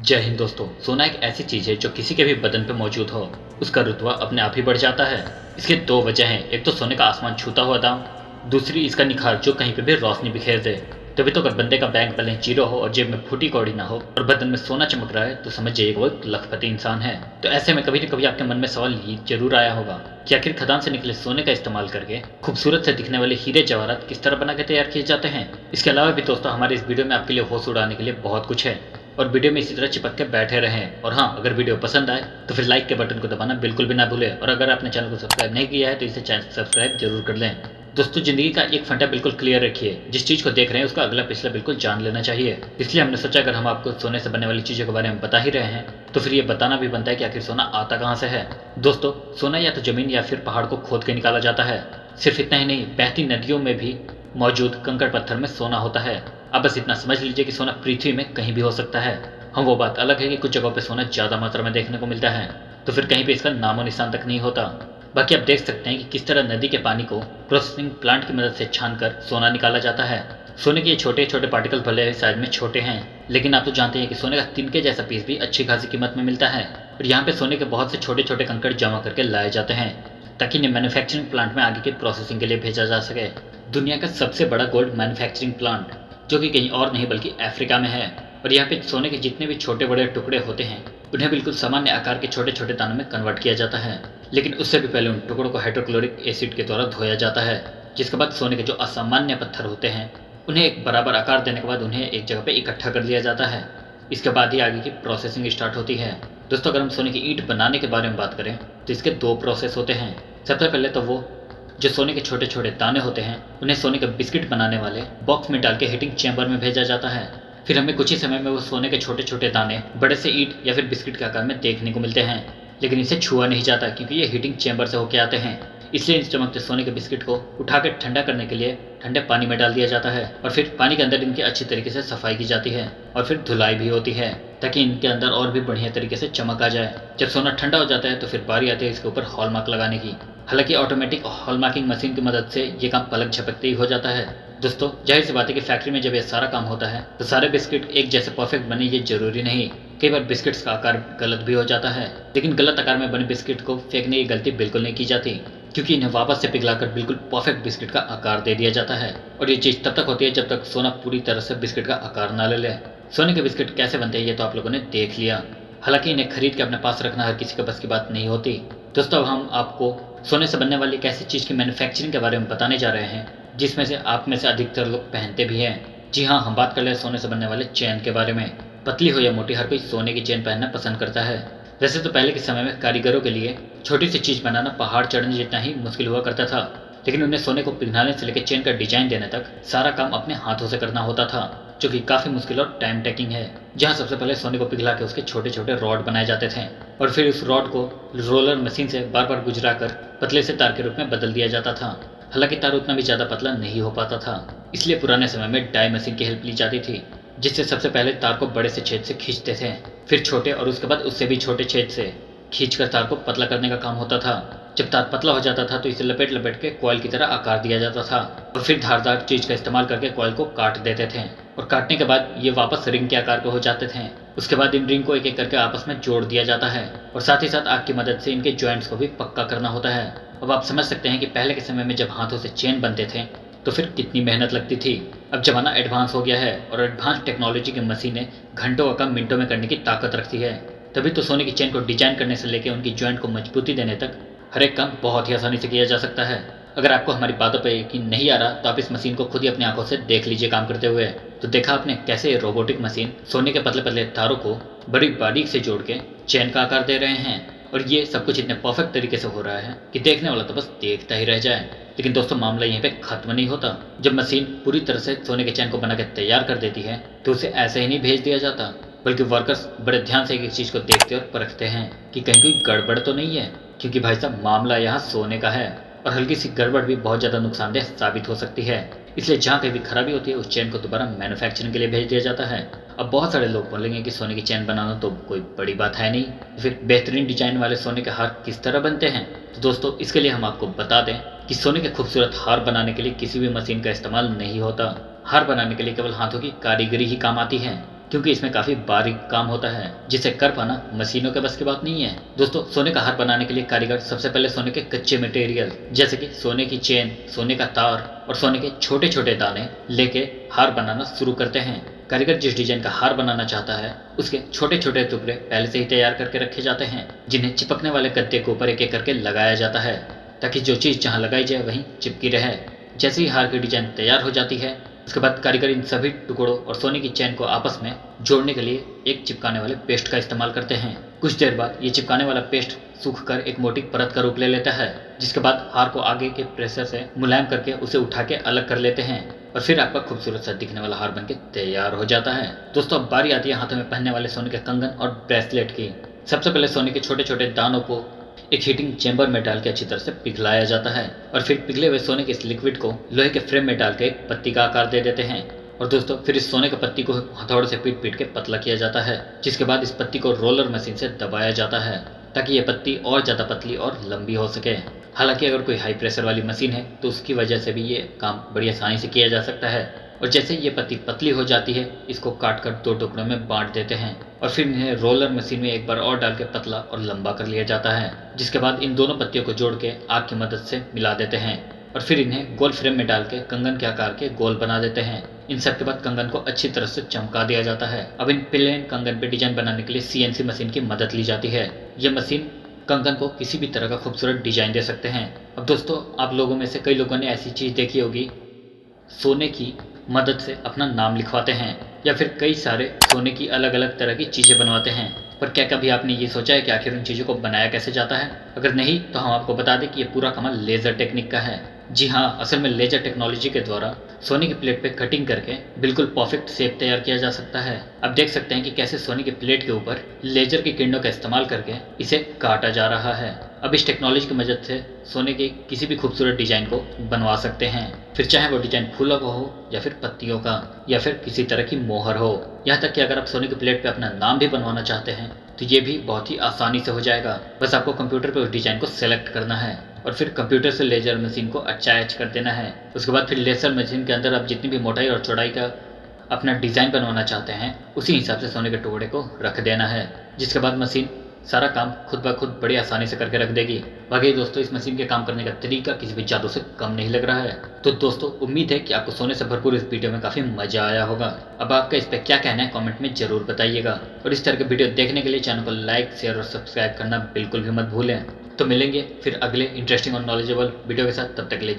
जय हिंद दोस्तों। सोना एक ऐसी चीज है जो किसी के भी बदन पे मौजूद हो उसका रुतबा अपने आप ही बढ़ जाता है। इसके दो वजह हैं, एक तो सोने का आसमान छूता हुआ दाम, दूसरी इसका निखार जो कहीं पे भी रोशनी बिखेर दे। तभी तो अगर बंदे का बैंक बैलेंस जीरो हो और जेब में फूटी कौड़ी ना हो और बदन में सोना चमक रहा है तो समझ जाइए वो एक लखपति इंसान है। तो ऐसे में कभी न कभी आपके मन में सवाल ये जरूर आया होगा कि आखिर खदान से निकले सोने का इस्तेमाल करके खूबसूरत से दिखने वाले हीरे जवाहरात किस तरह बना के तैयार किए जाते हैं। इसके अलावा भी दोस्तों हमारे इस वीडियो में आपके लिए होश उड़ाने के लिए बहुत कुछ है और वीडियो में इसी तरह चिपक के बैठे रहें। और हाँ, अगर वीडियो पसंद आए तो फिर लाइक के बटन को दबाना बिल्कुल भी ना भूलें और अगर आपने चैनल को सब्सक्राइब नहीं किया है तो इसे चैनल सब्सक्राइब जरूर कर लें। दोस्तों, जिंदगी का एक फंडा बिल्कुल क्लियर रखिए, जिस चीज को देख रहे हैं उसका अगला पिछला बिल्कुल जान लेना चाहिए। इसलिए हमने सोचा अगर हम आपको सोने से बनने वाली चीजों के बारे में बता ही रहे हैं तो फिर ये बताना भी बनता है कि आखिर सोना आता कहाँ से है। दोस्तों, सोना या तो जमीन या फिर पहाड़ को खोद के निकाला जाता है। सिर्फ इतना ही नहीं, बहती नदियों में भी मौजूद कंकड़ पत्थर में सोना होता है। अब बस इतना समझ लीजिए कि सोना पृथ्वी में कहीं भी हो सकता है। हाँ, वो बात अलग है कि कुछ जगहों पे सोना ज्यादा मात्रा में देखने को मिलता है तो फिर कहीं पे इसका नामो निशान तक नहीं होता। बाकी आप देख सकते हैं कि किस तरह नदी के पानी को प्रोसेसिंग प्लांट की मदद से छानकर सोना निकाला जाता है। सोने के ये छोटे छोटे पार्टिकल भले ही साइज में छोटे हैं, लेकिन आप तो जानते हैं कि सोने का तिनके जैसा पीस भी अच्छी खासी कीमत में मिलता है। और यहाँ पे सोने के बहुत से छोटे छोटे कंकड़ जमा करके लाए जाते हैं ताकि इन्हें मैन्युफैक्चरिंग प्लांट में आगे की प्रोसेसिंग के लिए भेजा जा सके। दुनिया का सबसे बड़ा गोल्ड मैन्युफैक्चरिंग प्लांट जो कि कहीं और नहीं बल्कि अफ्रीका में है। और यहाँ पे सोने के जितने भी छोटे बड़े टुकड़े होते हैं उन्हें बिल्कुल सामान्य आकार के छोटे छोटे दानों में कन्वर्ट किया जाता है, लेकिन उससे भी पहले उन टुकड़ों को हाइड्रोक्लोरिक एसिड के द्वारा धोया जाता है, जिसके बाद सोने के जो असामान्य पत्थर होते हैं उन्हें एक बराबर आकार देने के बाद उन्हें एक जगह पे इकट्ठा कर लिया जाता है। इसके बाद ही आगे की प्रोसेसिंग स्टार्ट होती है। दोस्तों, अगर हम सोने की ईंट बनाने के बारे में बात करें तो इसके दो प्रोसेस होते हैं। सबसे पहले तो वो जो सोने के छोटे छोटे दाने होते हैं उन्हें सोने के बिस्किट बनाने वाले बॉक्स में डाल के हीटिंग चैम्बर में भेजा जाता है। फिर हमें कुछ ही समय में वो सोने के छोटे छोटे दाने बड़े से ईंट या फिर बिस्किट के आकार में देखने को मिलते हैं, लेकिन इसे छुआ नहीं जाता क्योंकि ये हीटिंग चैम्बर से होके आते हैं। इसलिए इन चमकते सोने के बिस्किट को उठाकर ठंडा करने के लिए ठंडे पानी में डाल दिया जाता है और फिर पानी के अंदर इनकी अच्छी तरीके से सफाई की जाती है और फिर धुलाई भी होती है ताकि इनके अंदर और भी बढ़िया तरीके से चमक आ जाए। जब सोना ठंडा हो जाता है तो फिर बारी आती है इसके ऊपर हॉलमार्क लगाने की। हालांकि ऑटोमेटिक हॉलमार्किंग मशीन की मदद से ये काम पलक झपकते ही हो जाता है। दोस्तों, जाहिर सी बात है कि फैक्ट्री में जब ये सारा काम होता है तो सारे बिस्किट एक जैसे परफेक्ट बने ये जरूरी नहीं। कई बार बिस्किट्स का आकार गलत भी हो जाता है, लेकिन गलत आकार में बने बिस्किट को फेंकने की गलती बिल्कुल नहीं की जाती क्योंकि इन्हें वापस से पिघलाकर बिल्कुल परफेक्ट बिस्किट का आकार दे दिया जाता है। और ये चीज तब तक होती है जब तक सोना पूरी तरह से बिस्किट का आकार ना ले ले। सोने के बिस्किट कैसे बनते हैं ये तो आप लोगों ने देख लिया। हालांकि इन्हें खरीद के अपने पास रखना हर किसी के बस की बात नहीं होती। दोस्तों, अब हम आपको सोने से बनने वाली एक ऐसी चीज की मैन्युफैक्चरिंग के बारे में बताने जा रहे हैं जिसमें से आप में से अधिकतर लोग पहनते भी हैं। जी हाँ, हम बात कर रहे हैं सोने से बनने वाले चेन के बारे में। पतली हो या मोटी, हर कोई सोने की चेन पहनना पसंद करता है। वैसे तो पहले के समय में कारीगरों के लिए छोटी सी चीज बनाना पहाड़ चढ़ने जितना ही मुश्किल हुआ करता था, लेकिन उन्हें सोने को पिघलाने से लेकर चेन का डिजाइन देने तक सारा काम अपने हाथों से करना होता था, जो कि काफी मुश्किल और टाइम टेकिंग है। जहाँ सबसे पहले सोने को पिघला के उसके छोटे छोटे रॉड बनाए जाते थे और फिर उस रॉड को रोलर मशीन से बार बार गुजरा कर पतले से तार के रूप में बदल दिया जाता था। हालांकि तार उतना भी ज्यादा पतला नहीं हो पाता था, इसलिए पुराने समय में डाई मशीन की हेल्प ली जाती थी, जिससे सबसे पहले तार को बड़े से छेद से खींचते थे, फिर छोटे और उसके बाद उससे भी छोटे छेद से खींचकर तार को पतला करने का काम होता था। जब तार पतला हो जाता था तो इसे लपेट लपेट के कॉइल की तरह आकार दिया जाता था और फिर धारदार चीज का इस्तेमाल करके कॉइल को काट देते थे और काटने के बाद ये वापस रिंग के आकार के हो जाते थे। उसके बाद इन रिंग को एक एक करके आपस में जोड़ दिया जाता है और साथ ही साथ आग की मदद से इनके जॉइंट्स को भी पक्का करना होता है। अब आप समझ सकते हैं कि पहले के समय में जब हाथों से चेन बनते थे तो फिर कितनी मेहनत लगती थी। अब जमाना एडवांस हो गया है और एडवांस टेक्नोलॉजी की मशीनें घंटों का काम मिनटों में करने की ताकत रखती है। तभी तो सोने की चेन को डिजाइन करने से लेकर उनकी जॉइंट को मजबूती देने तक हर एक काम बहुत ही आसानी से किया जा सकता है। अगर आपको हमारी बातों पर यकीन नहीं आ रहा तो आप इस मशीन को खुद ही अपनी आंखों से देख लीजिए काम करते हुए। तो देखा आपने कैसे ये रोबोटिक मशीन सोने के पतले पतले तारों को बड़ी बारीक से जोड़ के चेन का आकार दे रहे हैं और ये सब कुछ इतने परफेक्ट तरीके से हो रहा है कि देखने वाला तो बस देखता ही रह जाए। लेकिन दोस्तों, मामला यहीं पे खत्म नहीं होता। जब मशीन पूरी तरह से सोने के चैन को बना के तैयार कर देती है तो उसे ऐसे ही नहीं भेज दिया जाता, बल्कि वर्कर्स बड़े ध्यान से एक चीज को देखते और परखते हैं कि कहीं कोई गड़बड़ तो नहीं है, क्योंकि भाई साहब मामला यहाँ सोने का है और हल्की सी गड़बड़ भी बहुत ज्यादा नुकसानदेह साबित हो सकती है। इसलिए जहाँ कहीं भी खराबी होती है उस चेन को दोबारा मैन्युफैक्चरिंग के लिए भेज दिया जाता है। अब बहुत सारे लोग बोलेंगे कि सोने की चेन बनाना तो कोई बड़ी बात है नहीं, तो फिर बेहतरीन डिजाइन वाले सोने के हार किस तरह बनते हैं। तो दोस्तों, इसके लिए हम आपको बता दें कि सोने के खूबसूरत हार बनाने के लिए किसी भी मशीन का इस्तेमाल नहीं होता। हार बनाने के लिए केवल हाथों की कारीगरी ही काम आती है, क्योंकि इसमें काफ़ी बारीक काम होता है जिसे कर पाना मशीनों के बस की बात नहीं है। दोस्तों, सोने का हार बनाने के लिए कारीगर सबसे पहले सोने के कच्चे मटेरियल जैसे कि सोने की चेन, सोने का तार और सोने के छोटे छोटे दाने लेके हार बनाना शुरू करते हैं। कारीगर जिस डिजाइन का हार बनाना चाहता है उसके छोटे छोटे टुकड़े पहले से ही तैयार करके रखे जाते हैं, जिन्हें चिपकने वाले गद्दे के ऊपर एक एक करके लगाया जाता है ताकि जो चीज़ जहाँ लगाई जाए वहीं चिपकी रहे। जैसे ही हार की डिजाइन तैयार हो जाती है उसके बाद कारीगर इन सभी टुकड़ों और सोने की चैन को आपस में जोड़ने के लिए एक चिपकाने वाले पेस्ट का इस्तेमाल करते हैं। कुछ देर बाद ये चिपकाने वाला पेस्ट सूख कर एक मोटी परत का रूप ले लेता है, जिसके बाद हार को आगे के प्रेशर से मुलायम करके उसे उठा के अलग कर लेते हैं और फिर आपका खूबसूरत सा दिखने वाला हार बनके तैयार हो जाता है। दोस्तों, अब बारी आती है हाथों में पहनने वाले सोने के कंगन और ब्रेसलेट की। सबसे पहले सोने के छोटे छोटे दानों को एक हीटिंग चैम्बर में डाल के अच्छी तरह से पिघलाया जाता है और फिर पिघले हुए सोने के इस लिक्विड को लोहे के फ्रेम में डाल के एक पत्ती का आकार दे देते हैं। और दोस्तों, फिर इस सोने के पत्ती को हथौड़े से पीट पीट के पतला किया जाता है, जिसके बाद इस पत्ती को रोलर मशीन से दबाया जाता है ताकि ये पत्ती और ज़्यादा पतली और लंबी हो सके। हालांकि अगर कोई हाई प्रेशर वाली मशीन है तो उसकी वजह से भी ये काम बड़ी आसानी से किया जा सकता है। और जैसे ये पत्ती पतली हो जाती है इसको काट कर 2 टुकड़ों में बांट देते हैं और फिर इन्हें रोलर मशीन में एक बार और डाल के पतला और लंबा कर लिया जाता है, जिसके बाद इन दोनों पत्तियों को जोड़ के आग की मदद से मिला देते हैं और फिर इन्हें गोल फ्रेम में डाल के कंगन के आकार के गोल बना देते हैं। इन सब के बाद कंगन को अच्छी तरह से चमका दिया जाता है। अब इन प्लेन कंगन पे डिजाइन बनाने के लिए CNC मशीन की मदद ली जाती है। ये मशीन कंगन को किसी भी तरह का खूबसूरत डिजाइन दे सकते हैं। अब दोस्तों, आप लोगों में से कई लोगों ने ऐसी चीज़ देखी होगी, सोने की मदद से अपना नाम लिखवाते हैं या फिर कई सारे सोने की अलग अलग तरह की चीज़ें बनवाते हैं। पर क्या कभी आपने ये सोचा है कि आखिर उन चीज़ों को बनाया कैसे जाता है? अगर नहीं तो हम आपको बता दें कि ये पूरा कमाल लेज़र टेक्निक का है। जी हाँ, असल में लेजर टेक्नोलॉजी के द्वारा सोने की प्लेट पे कटिंग करके बिल्कुल परफेक्ट शेप तैयार किया जा सकता है। अब देख सकते हैं कि कैसे सोने की प्लेट के ऊपर लेजर की किरणों का इस्तेमाल करके इसे काटा जा रहा है। अब इस टेक्नोलॉजी की मदद से सोने के किसी भी खूबसूरत डिजाइन को बनवा सकते हैं, फिर चाहे वो डिजाइन फूलों का हो या फिर पत्तियों का या फिर किसी तरह की मोहर हो। यहाँ तक कि अगर आप सोने की प्लेट पे अपना नाम भी बनवाना चाहते हैं तो ये भी बहुत ही आसानी से हो जाएगा। बस आपको कंप्यूटर पे उस डिजाइन को सेलेक्ट करना है और फिर कंप्यूटर से लेजर मशीन को अटैच कर देना है। उसके बाद फिर लेजर मशीन के अंदर आप जितनी भी मोटाई और चौड़ाई का अपना डिज़ाइन बनवाना चाहते हैं उसी हिसाब से सोने के टुकड़े को रख देना है, जिसके बाद मशीन सारा काम खुद ब खुद बड़ी आसानी से करके रख देगी। बाकी दोस्तों, इस मशीन के काम करने का तरीका किसी भी जादू से कम नहीं लग रहा है। तो दोस्तों, उम्मीद है कि आपको सोने से भरपूर इस वीडियो में काफ़ी मजा आया होगा। अब आपका इस पर क्या कहना है कमेंट में ज़रूर बताइएगा और इस तरह के वीडियो देखने के लिए चैनल को लाइक, शेयर और सब्सक्राइब करना बिल्कुल भी मत भूलें। तो मिलेंगे फिर अगले इंटरेस्टिंग और नॉलेजेबल वीडियो के साथ, तब तक के लिए